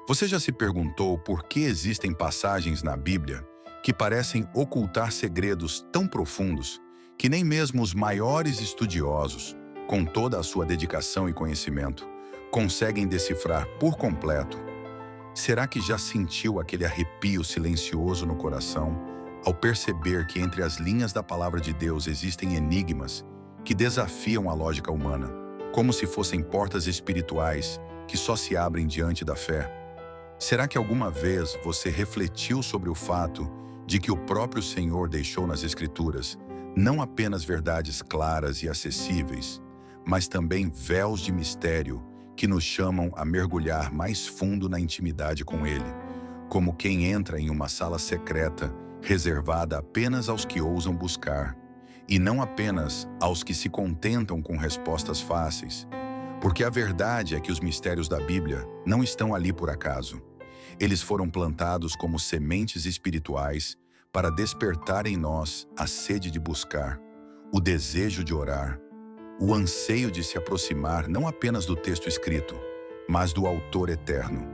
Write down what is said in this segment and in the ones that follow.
Você já se perguntou por que existem passagens na Bíblia que parecem ocultar segredos tão profundos que nem mesmo os maiores estudiosos, com toda a sua dedicação e conhecimento, conseguem decifrar por completo? Será que já sentiu aquele arrepio silencioso no coração ao perceber que entre as linhas da palavra de Deus existem enigmas que desafiam a lógica humana, como se fossem portas espirituais que só se abrem diante da fé? Será que alguma vez você refletiu sobre o fato de que o próprio Senhor deixou nas Escrituras não apenas verdades claras e acessíveis, mas também véus de mistério que nos chamam a mergulhar mais fundo na intimidade com Ele, como quem entra em uma sala secreta reservada apenas aos que ousam buscar, e não apenas aos que se contentam com respostas fáceis? Porque a verdade é que os mistérios da Bíblia não estão ali por acaso. Eles foram plantados como sementes espirituais para despertar em nós a sede de buscar, o desejo de orar, o anseio de se aproximar não apenas do texto escrito, mas do autor eterno.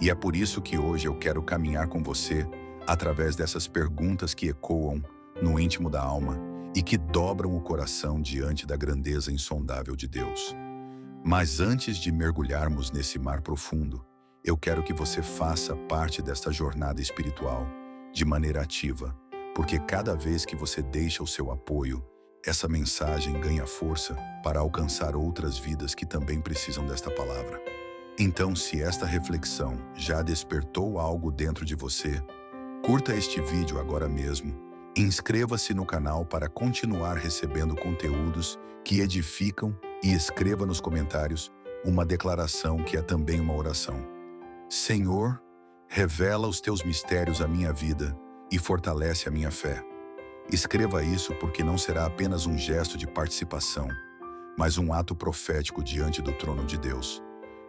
E é por isso que hoje eu quero caminhar com você através dessas perguntas que ecoam no íntimo da alma e que dobram o coração diante da grandeza insondável de Deus. Mas antes de mergulharmos nesse mar profundo, eu quero que você faça parte desta jornada espiritual de maneira ativa, porque cada vez que você deixa o seu apoio, essa mensagem ganha força para alcançar outras vidas que também precisam desta palavra. Então, se esta reflexão já despertou algo dentro de você, curta este vídeo agora mesmo, inscreva-se no canal para continuar recebendo conteúdos que edificam e escreva nos comentários uma declaração que é também uma oração. Senhor, revela os teus mistérios à minha vida e fortalece a minha fé. Escreva isso porque não será apenas um gesto de participação, mas um ato profético diante do trono de Deus.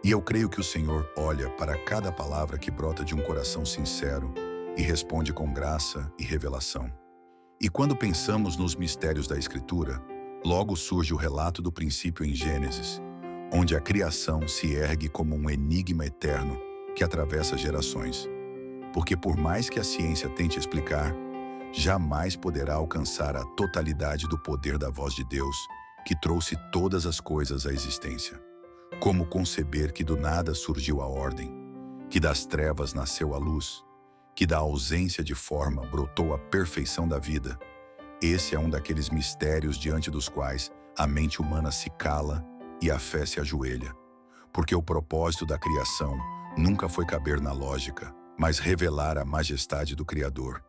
E eu creio que o Senhor olha para cada palavra que brota de um coração sincero e responde com graça e revelação. E quando pensamos nos mistérios da Escritura, logo surge o relato do princípio em Gênesis, onde a criação se ergue como um enigma eterno que atravessa gerações. Porque por mais que a ciência tente explicar, jamais poderá alcançar a totalidade do poder da voz de Deus, que trouxe todas as coisas à existência. Como conceber que do nada surgiu a ordem, que das trevas nasceu a luz, que da ausência de forma brotou a perfeição da vida? Esse é um daqueles mistérios diante dos quais a mente humana se cala e a fé se ajoelha. Porque o propósito da criação nunca foi caber na lógica, mas revelar a majestade do Criador.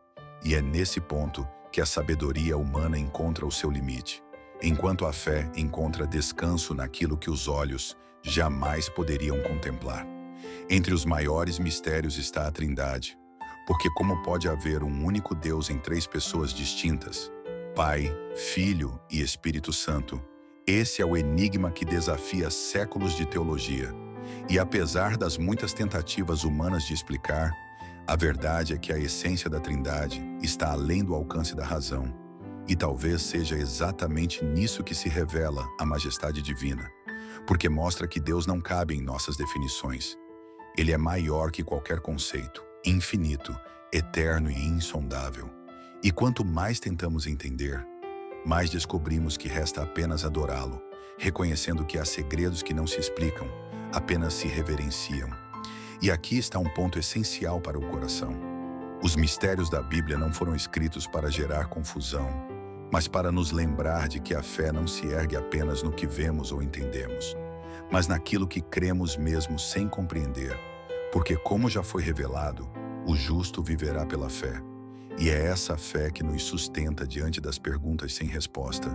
E é nesse ponto que a sabedoria humana encontra o seu limite, enquanto a fé encontra descanso naquilo que os olhos jamais poderiam contemplar. Entre os maiores mistérios está a Trindade, porque como pode haver um único Deus em três pessoas distintas, Pai, Filho e Espírito Santo? Esse é o enigma que desafia séculos de teologia. E apesar das muitas tentativas humanas de explicar, a verdade é que a essência da Trindade está além do alcance da razão. E talvez seja exatamente nisso que se revela a majestade divina, porque mostra que Deus não cabe em nossas definições. Ele é maior que qualquer conceito, infinito, eterno e insondável. E quanto mais tentamos entender, mais descobrimos que resta apenas adorá-lo, reconhecendo que há segredos que não se explicam, apenas se reverenciam. E aqui está um ponto essencial para o coração. Os mistérios da Bíblia não foram escritos para gerar confusão, mas para nos lembrar de que a fé não se ergue apenas no que vemos ou entendemos, mas naquilo que cremos mesmo sem compreender. Porque, como já foi revelado, o justo viverá pela fé. E é essa fé que nos sustenta diante das perguntas sem resposta,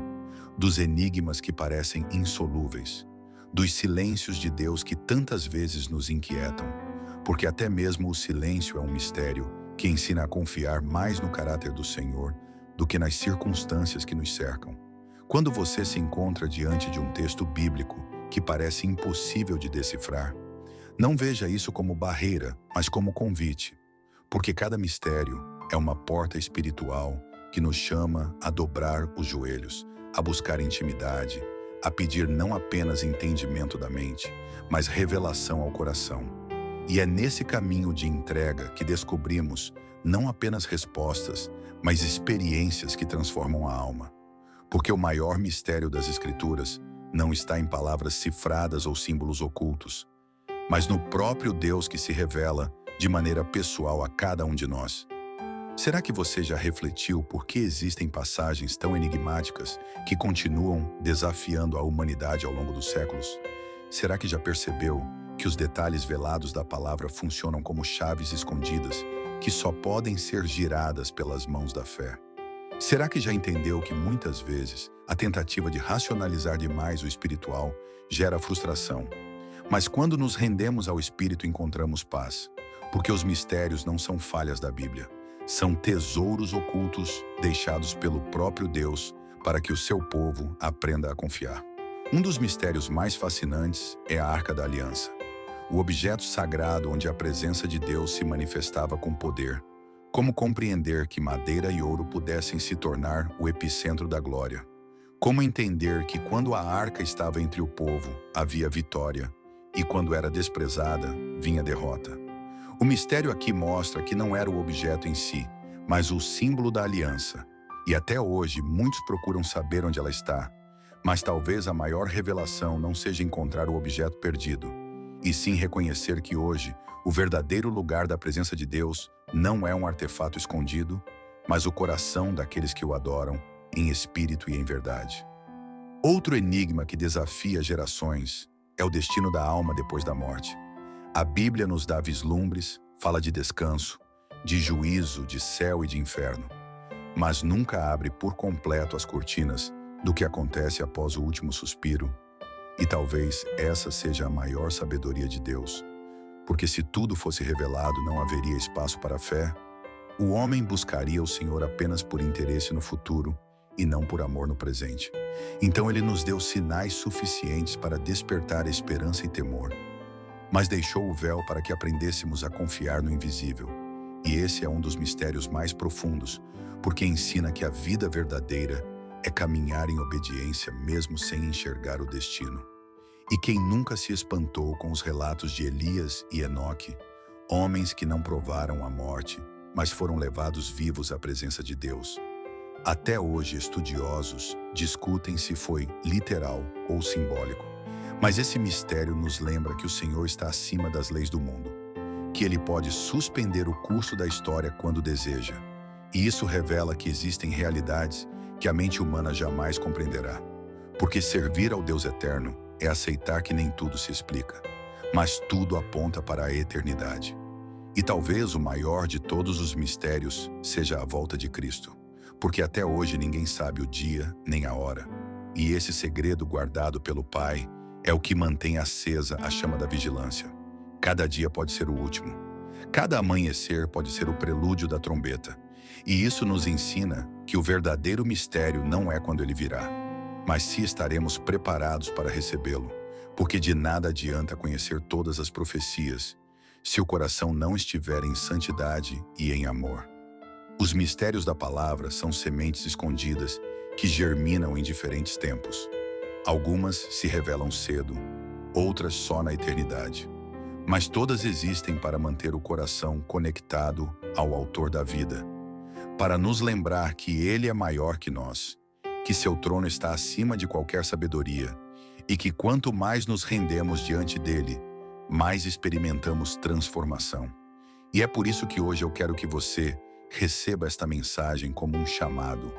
dos enigmas que parecem insolúveis, dos silêncios de Deus que tantas vezes nos inquietam, porque até mesmo o silêncio é um mistério que ensina a confiar mais no caráter do Senhor do que nas circunstâncias que nos cercam. Quando você se encontra diante de um texto bíblico que parece impossível de decifrar, não veja isso como barreira, mas como convite, porque cada mistério é uma porta espiritual que nos chama a dobrar os joelhos, a buscar intimidade, a pedir não apenas entendimento da mente, mas revelação ao coração. E é nesse caminho de entrega que descobrimos não apenas respostas, mas experiências que transformam a alma. Porque o maior mistério das Escrituras não está em palavras cifradas ou símbolos ocultos, mas no próprio Deus que se revela de maneira pessoal a cada um de nós. Será que você já refletiu por que existem passagens tão enigmáticas que continuam desafiando a humanidade ao longo dos séculos? Será que já percebeu que os detalhes velados da palavra funcionam como chaves escondidas que só podem ser giradas pelas mãos da fé? Será que já entendeu que muitas vezes a tentativa de racionalizar demais o espiritual gera frustração? Mas quando nos rendemos ao Espírito encontramos paz, porque os mistérios não são falhas da Bíblia, são tesouros ocultos deixados pelo próprio Deus para que o seu povo aprenda a confiar. Um dos mistérios mais fascinantes é a Arca da Aliança, o objeto sagrado onde a presença de Deus se manifestava com poder. Como compreender que madeira e ouro pudessem se tornar o epicentro da glória? Como entender que quando a arca estava entre o povo, havia vitória, e quando era desprezada, vinha derrota? O mistério aqui mostra que não era o objeto em si, mas o símbolo da aliança. E até hoje, muitos procuram saber onde ela está. Mas talvez a maior revelação não seja encontrar o objeto perdido, e sim reconhecer que hoje, o verdadeiro lugar da presença de Deus não é um artefato escondido, mas o coração daqueles que o adoram, em espírito e em verdade. Outro enigma que desafia gerações é o destino da alma depois da morte. A Bíblia nos dá vislumbres, fala de descanso, de juízo, de céu e de inferno, mas nunca abre por completo as cortinas do que acontece após o último suspiro. E talvez essa seja a maior sabedoria de Deus, porque se tudo fosse revelado, não haveria espaço para a fé. O homem buscaria o Senhor apenas por interesse no futuro e não por amor no presente. Então ele nos deu sinais suficientes para despertar esperança e temor, mas deixou o véu para que aprendêssemos a confiar no invisível. E esse é um dos mistérios mais profundos, porque ensina que a vida verdadeira é caminhar em obediência mesmo sem enxergar o destino. E quem nunca se espantou com os relatos de Elias e Enoque, homens que não provaram a morte, mas foram levados vivos à presença de Deus? Até hoje, estudiosos discutem se foi literal ou simbólico. Mas esse mistério nos lembra que o Senhor está acima das leis do mundo, que Ele pode suspender o curso da história quando deseja. E isso revela que existem realidades que a mente humana jamais compreenderá. Porque servir ao Deus eterno é aceitar que nem tudo se explica, mas tudo aponta para a eternidade. E talvez o maior de todos os mistérios seja a volta de Cristo, porque até hoje ninguém sabe o dia nem a hora. E esse segredo guardado pelo Pai é o que mantém acesa a chama da vigilância. Cada dia pode ser o último. Cada amanhecer pode ser o prelúdio da trombeta. E isso nos ensina que o verdadeiro mistério não é quando ele virá, mas se estaremos preparados para recebê-lo, porque de nada adianta conhecer todas as profecias se o coração não estiver em santidade e em amor. Os mistérios da palavra são sementes escondidas que germinam em diferentes tempos. Algumas se revelam cedo, outras só na eternidade. Mas todas existem para manter o coração conectado ao Autor da vida, para nos lembrar que Ele é maior que nós, que seu trono está acima de qualquer sabedoria e que quanto mais nos rendemos diante dele, mais experimentamos transformação. E é por isso que hoje eu quero que você receba esta mensagem como um chamado,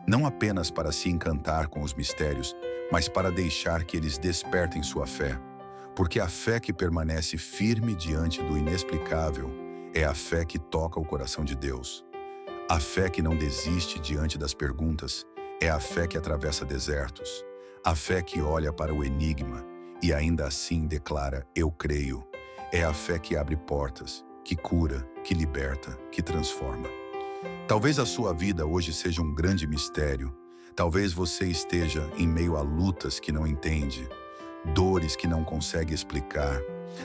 não apenas para se encantar com os mistérios, mas para deixar que eles despertem sua fé, porque a fé que permanece firme diante do inexplicável é a fé que toca o coração de Deus. A fé que não desiste diante das perguntas é a fé que atravessa desertos, a fé que olha para o enigma e ainda assim declara: eu creio. É a fé que abre portas, que cura, que liberta, que transforma. Talvez a sua vida hoje seja um grande mistério. Talvez você esteja em meio a lutas que não entende, dores que não consegue explicar,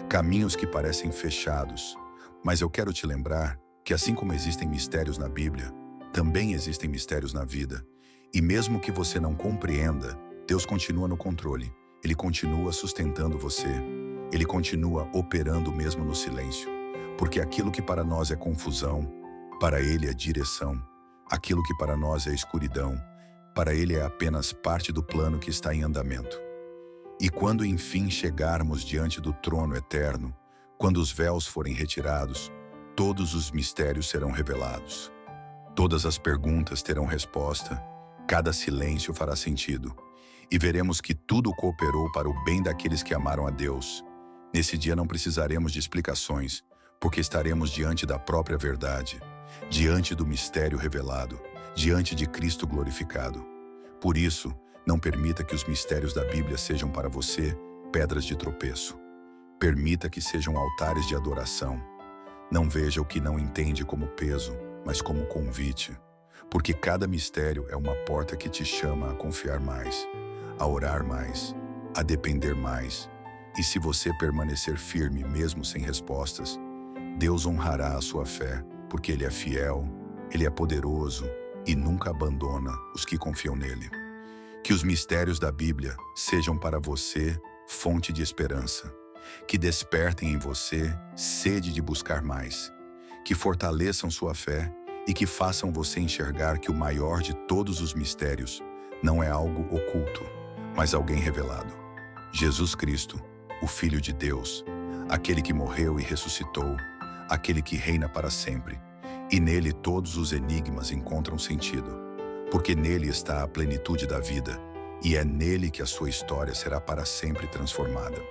caminhos que parecem fechados. Mas eu quero te lembrar que assim como existem mistérios na Bíblia, também existem mistérios na vida. E mesmo que você não compreenda, Deus continua no controle. Ele continua sustentando você. Ele continua operando mesmo no silêncio, porque aquilo que para nós é confusão, para Ele é direção. Aquilo que para nós é escuridão, para Ele é apenas parte do plano que está em andamento. E quando enfim chegarmos diante do trono eterno, quando os véus forem retirados, todos os mistérios serão revelados. Todas as perguntas terão resposta, cada silêncio fará sentido, e veremos que tudo cooperou para o bem daqueles que amaram a Deus. Nesse dia não precisaremos de explicações, porque estaremos diante da própria verdade, diante do mistério revelado, diante de Cristo glorificado. Por isso, não permita que os mistérios da Bíblia sejam para você pedras de tropeço. Permita que sejam altares de adoração. Não veja o que não entende como peso, mas como convite, porque cada mistério é uma porta que te chama a confiar mais, a orar mais, a depender mais. E se você permanecer firme mesmo sem respostas, Deus honrará a sua fé, porque Ele é fiel, Ele é poderoso e nunca abandona os que confiam nele. Que os mistérios da Bíblia sejam para você fonte de esperança, que despertem em você sede de buscar mais, que fortaleçam sua fé e que façam você enxergar que o maior de todos os mistérios não é algo oculto, mas alguém revelado. Jesus Cristo, o Filho de Deus, aquele que morreu e ressuscitou, aquele que reina para sempre, e nele todos os enigmas encontram sentido, porque nele está a plenitude da vida, e é nele que a sua história será para sempre transformada.